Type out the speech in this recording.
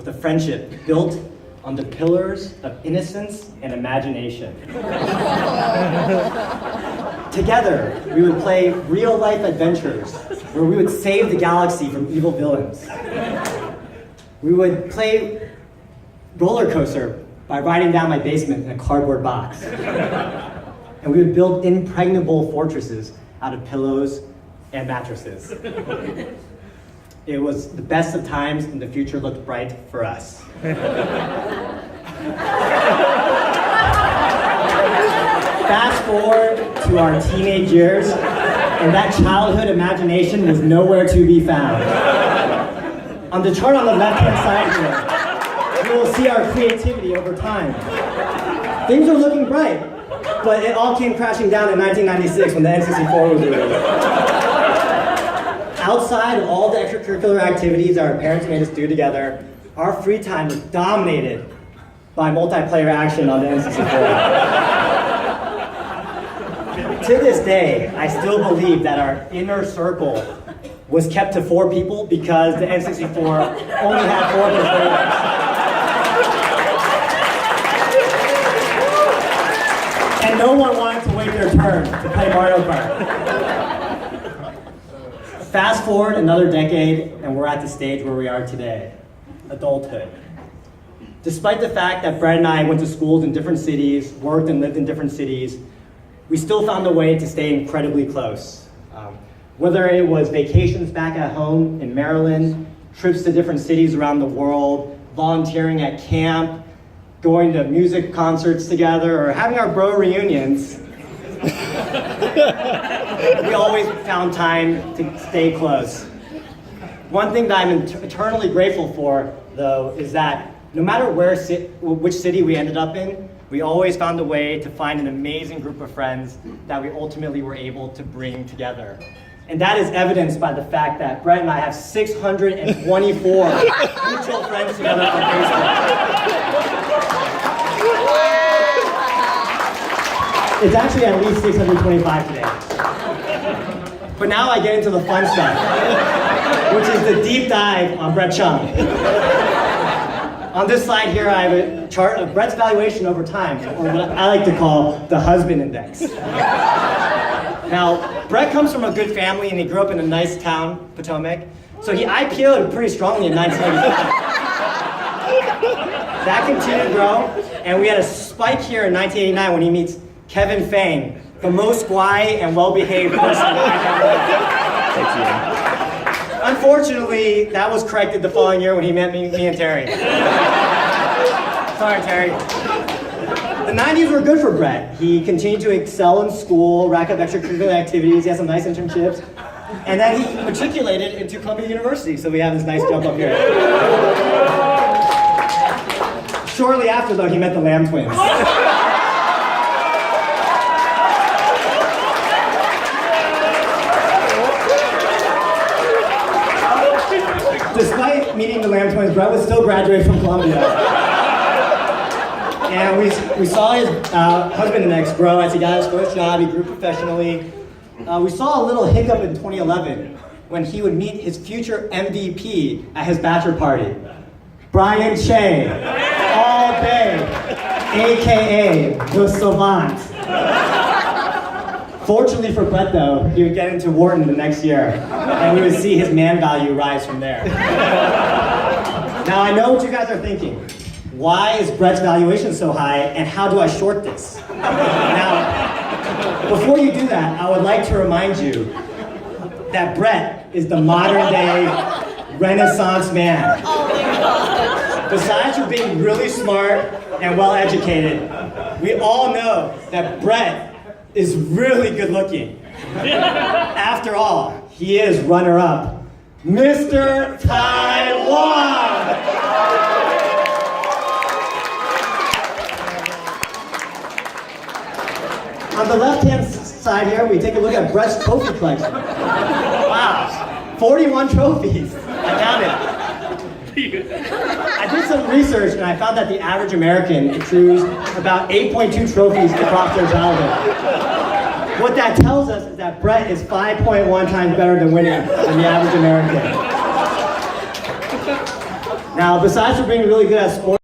The friendship built on the pillars of innocence and imagination. Together, we would play real-life adventures where we would save the galaxy from evil villains. We would play roller coaster by riding down my basement in a cardboard box. And we would build impregnable fortresses out of pillows and mattresses. It was the best of times, and the future looked bright for us. Fast forward to our teenage years, and that childhood imagination was nowhere to be found. On the chart on the left-hand side here, you will see our creativity over time. Things are looking bright, but it all came crashing down in 1996 when the N64 was released. Outside of all the extracurricular activities our parents made us do together, our free time was dominated by multiplayer action on the N64. To this day, I still believe that our inner circle was kept to 4 people because the N64 only had 4 controllers. And no one wanted to wait their turn to play Mario Kart. Fast forward another decade, and we're at the stage where we are today, adulthood. Despite the fact that Brett and I went to schools in different cities, worked and lived in different cities, we still found a way to stay incredibly close. Whether it was vacations back at home in Maryland, trips to different cities around the world, volunteering at camp, going to music concerts together, or having our bro reunions, we always found time to stay close. One thing that I'm eternally grateful for, though, is that no matter which city we ended up in, we always found a way to find an amazing group of friends that we ultimately were able to bring together. And that is evidenced by the fact that Brett and I have 624 mutual friends together on Facebook. It's actually at least 625 today. But now I get into the fun stuff, which is the deep dive on Brett Chung. On this slide here, I have a chart of Brett's valuation over time, or what I like to call the husband index. Now, Brett comes from a good family, and he grew up in a nice town, Potomac, so he IPO'd pretty strongly in 1985. That continued to grow, and we had a spike here in 1989 when he meets Kevin Fang, the most quiet and well-behaved person I've ever met. Unfortunately, that was corrected the following year when he met me and Terry. Sorry, Terry. The 90s were good for Brett. He continued to excel in school, rack up extracurricular activities, he had some nice internships, and then he matriculated into Columbia University, so we have this nice jump up here. Shortly after, though, he met the Lamb twins. Despite meeting the Lamb twins, Brett was still graduating from Columbia. And we saw his husband index grow as he got his first job, he grew professionally. We saw a little hiccup in 2011 when he would meet his future MVP at his bachelor party. Brian Che, all day, AKA the Savant. Fortunately for Brett, though, he would get into Wharton the next year, and we would see his man value rise from there. Now, I know what you guys are thinking. Why is Brett's valuation so high, and how do I short this? Now, before you do that, I would like to remind you that Brett is the modern-day Renaissance man. Besides for being really smart and well-educated, we all know that Brett is really good looking. After all, he is runner-up, Mr. Taiwan! On the left-hand side here, we take a look at Brett's trophy collection. Wow, 41 trophies, I counted. I did some research and I found that the average American accrues about 8.2 trophies across their childhood. What that tells us is that Brett is 5.1 times better than winning than the average American. Now, besides for being really good at sports,